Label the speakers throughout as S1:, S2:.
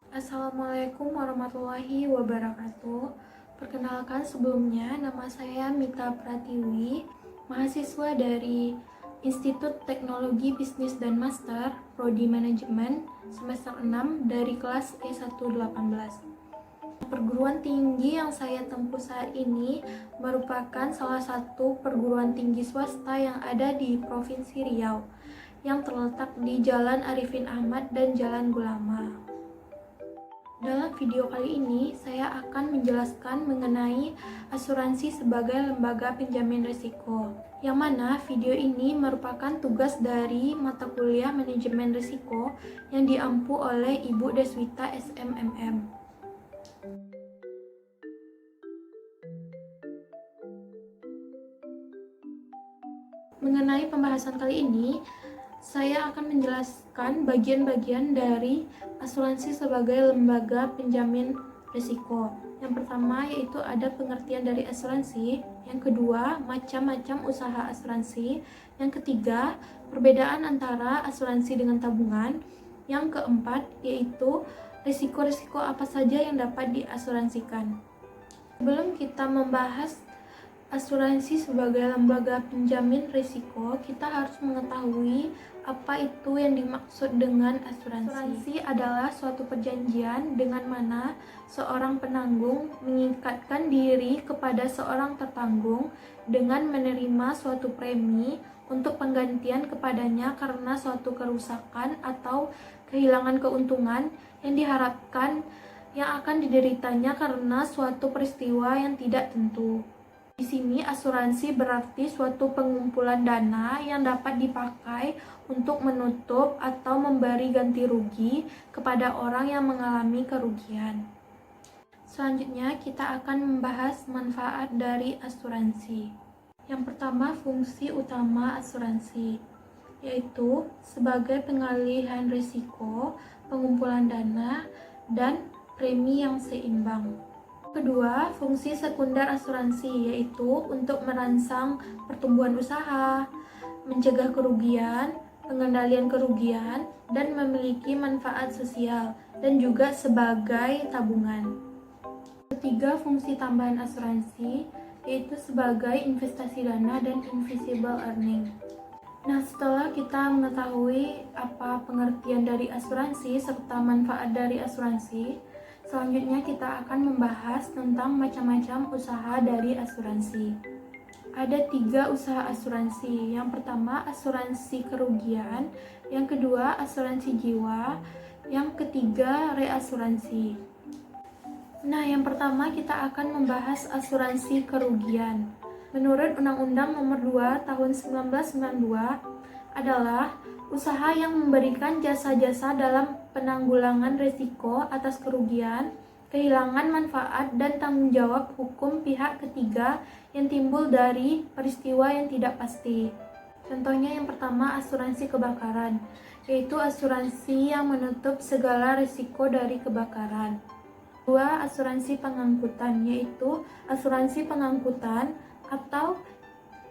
S1: Assalamualaikum warahmatullahi wabarakatuh. Perkenalkan sebelumnya, nama saya Mita Pratiwi, mahasiswa dari Institut Teknologi Bisnis dan Master, Prodi Manajemen, semester 6 dari kelas E118. Perguruan tinggi yang saya tempuh saat ini merupakan salah satu perguruan tinggi swasta yang ada di Provinsi Riau, yang terletak di Jalan Arifin Ahmad dan Jalan Gulama. Dalam video kali ini, saya akan menjelaskan mengenai asuransi sebagai lembaga penjamin risiko, yang mana video ini merupakan tugas dari mata kuliah manajemen risiko yang diampu oleh Ibu Deswita SMMM. Mengenai pembahasan kali ini, saya akan menjelaskan bagian-bagian dari asuransi sebagai lembaga penjamin risiko. Yang pertama yaitu ada pengertian dari asuransi, yang kedua macam-macam usaha asuransi, yang ketiga perbedaan antara asuransi dengan tabungan, yang keempat yaitu risiko-risiko apa saja yang dapat diasuransikan. Sebelum kita membahas asuransi sebagai lembaga penjamin risiko, kita harus mengetahui apa itu yang dimaksud dengan asuransi. Asuransi adalah suatu perjanjian dengan mana seorang penanggung mengikatkan diri kepada seorang tertanggung dengan menerima suatu premi untuk penggantian kepadanya karena suatu kerusakan atau kehilangan keuntungan yang diharapkan yang akan dideritanya karena suatu peristiwa yang tidak tentu. Di sini asuransi berarti suatu pengumpulan dana yang dapat dipakai untuk menutup atau memberi ganti rugi kepada orang yang mengalami kerugian. Selanjutnya kita akan membahas manfaat dari asuransi. Yang pertama, fungsi utama asuransi, yaitu sebagai pengalihan risiko, pengumpulan dana, dan premi yang seimbang. Kedua, fungsi sekunder asuransi yaitu untuk merangsang pertumbuhan usaha, mencegah kerugian, pengendalian kerugian, dan memiliki manfaat sosial, dan juga sebagai tabungan. Ketiga, fungsi tambahan asuransi yaitu sebagai investasi dana dan invisible earning. Nah, setelah kita mengetahui apa pengertian dari asuransi serta manfaat dari asuransi, selanjutnya kita akan membahas tentang macam-macam usaha dari asuransi. Ada 3 usaha asuransi. Yang pertama, asuransi kerugian. Yang kedua, asuransi jiwa. Yang ketiga, reasuransi. Nah, yang pertama kita akan membahas asuransi kerugian. Menurut Undang-Undang Nomor 2 Tahun 1992 adalah usaha yang memberikan jasa-jasa dalam penanggulangan risiko atas kerugian, kehilangan manfaat, dan tanggung jawab hukum pihak ketiga yang timbul dari peristiwa yang tidak pasti. Contohnya yang pertama, asuransi kebakaran, yaitu asuransi yang menutup segala risiko dari kebakaran. Kedua, asuransi pengangkutan, yaitu asuransi pengangkutan atau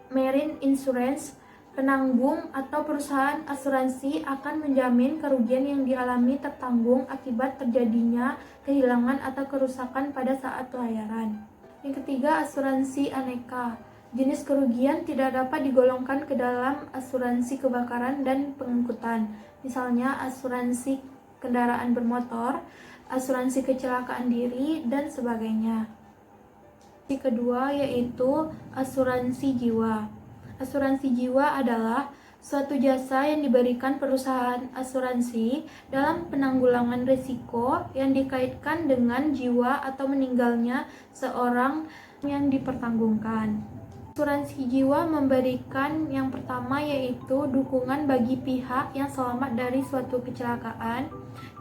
S1: marine insurance. Penanggung atau perusahaan asuransi akan menjamin kerugian yang dialami tertanggung akibat terjadinya kehilangan atau kerusakan pada saat pelayaran. Yang ketiga, asuransi aneka. Jenis kerugian tidak dapat digolongkan ke dalam asuransi kebakaran dan pengangkutan. Misalnya asuransi kendaraan bermotor, asuransi kecelakaan diri, dan sebagainya. Yang kedua yaitu asuransi jiwa. Asuransi jiwa adalah suatu jasa yang diberikan perusahaan asuransi dalam penanggulangan risiko yang dikaitkan dengan jiwa atau meninggalnya seorang yang dipertanggungkan. Asuransi jiwa memberikan yang pertama yaitu dukungan bagi pihak yang selamat dari suatu kecelakaan.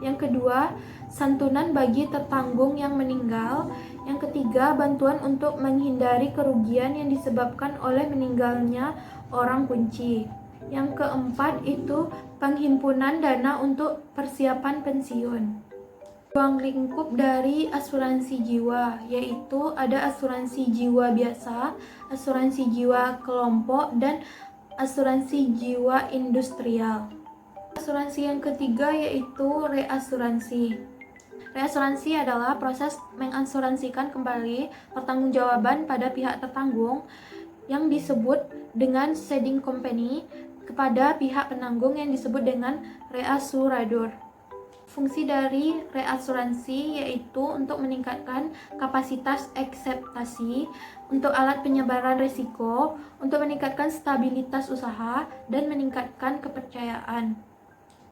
S1: Yang kedua, santunan bagi tertanggung yang meninggal. Yang ketiga, bantuan untuk menghindari kerugian yang disebabkan oleh meninggalnya orang kunci. Yang keempat itu penghimpunan dana untuk persiapan pensiun. Ruang lingkup dari asuransi jiwa yaitu ada asuransi jiwa biasa, asuransi jiwa kelompok, dan asuransi jiwa industrial. Asuransi yang ketiga yaitu reasuransi. Reasuransi adalah proses mengasuransikan kembali pertanggungjawaban pada pihak tertanggung yang disebut dengan ceding company kepada pihak penanggung yang disebut dengan reasurador. Fungsi dari reasuransi yaitu untuk meningkatkan kapasitas akseptasi untuk alat penyebaran risiko, untuk meningkatkan stabilitas usaha, dan meningkatkan kepercayaan.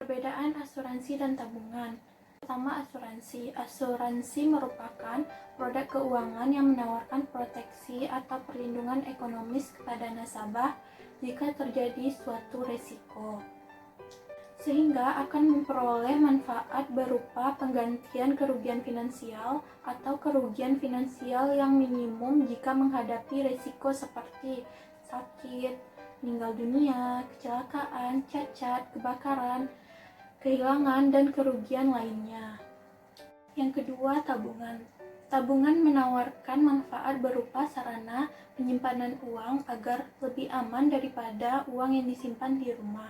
S1: Perbedaan asuransi dan tabungan. Pertama, asuransi. Asuransi merupakan produk keuangan yang menawarkan proteksi atau perlindungan ekonomis kepada nasabah jika terjadi suatu risiko, sehingga akan memperoleh manfaat berupa penggantian kerugian finansial atau kerugian finansial yang minimum jika menghadapi risiko seperti sakit, meninggal dunia, kecelakaan, cacat, kebakaran, kehilangan, dan kerugian lainnya. Yang kedua, tabungan. Tabungan menawarkan manfaat berupa sarana penyimpanan uang agar lebih aman daripada uang yang disimpan di rumah.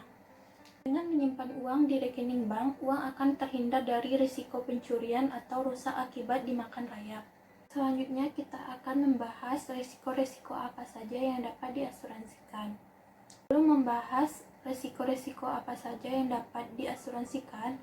S1: Dengan menyimpan uang di rekening bank, uang akan terhindar dari risiko pencurian atau rusak akibat dimakan rayap. Selanjutnya kita akan membahas risiko-risiko apa saja yang dapat diasuransikan. Sebelum membahas risiko-risiko apa saja yang dapat diasuransikan,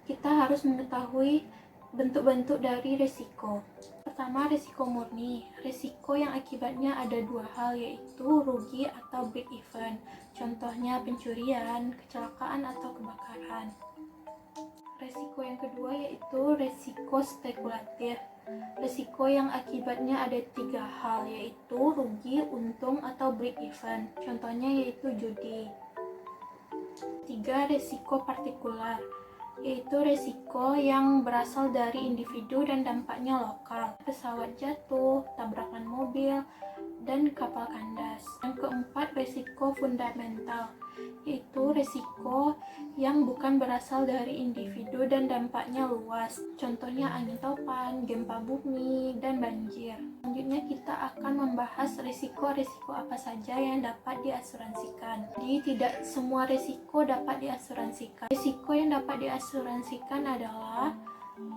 S1: kita harus mengetahui bentuk-bentuk dari risiko. Pertama, risiko murni. Risiko yang akibatnya ada dua hal, yaitu rugi atau break even. Contohnya pencurian, kecelakaan, atau kebakaran. Risiko yang kedua yaitu risiko spekulatif. Risiko yang akibatnya ada tiga hal, yaitu rugi, untung, atau break even. Contohnya yaitu judi. Tiga, risiko partikular, yaitu risiko yang berasal dari individu dan dampaknya lokal, pesawat jatuh, tabrakan mobil, dan kapal kandas. Yang keempat, risiko fundamental, yaitu risiko yang bukan berasal dari individu dan dampaknya luas, contohnya angin topan, gempa bumi, dan banjir. Selanjutnya kita akan membahas risiko-risiko apa saja yang dapat diasuransikan. Jadi tidak semua risiko dapat diasuransikan. Risiko yang dapat diasuransikan adalah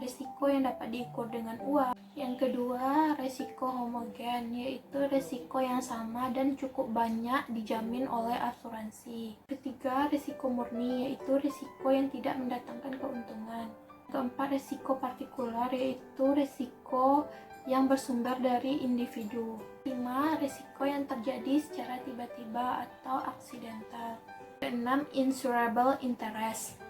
S1: risiko yang dapat diukur dengan uang. Yang kedua, risiko homogen, yaitu risiko yang sama dan cukup banyak dijamin oleh asuransi. Ketiga, risiko murni, yaitu risiko yang tidak mendatangkan keuntungan. Keempat, risiko partikular, yaitu risiko yang bersumber dari individu. 5. Risiko yang terjadi secara tiba-tiba atau aksidental. 6. Insurable interest,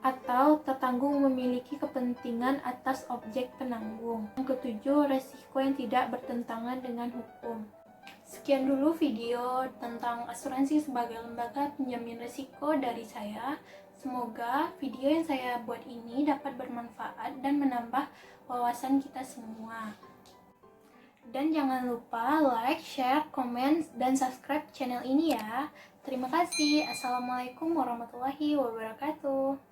S1: atau tertanggung memiliki kepentingan atas objek penanggung. Yang ketujuh, risiko yang tidak bertentangan dengan hukum. Sekian dulu video tentang asuransi sebagai lembaga penjamin risiko dari saya. Semoga video yang saya buat ini dapat bermanfaat dan menambah wawasan kita semua. Dan jangan lupa like, share, komen, dan subscribe channel ini ya. Terima kasih. Assalamualaikum warahmatullahi wabarakatuh.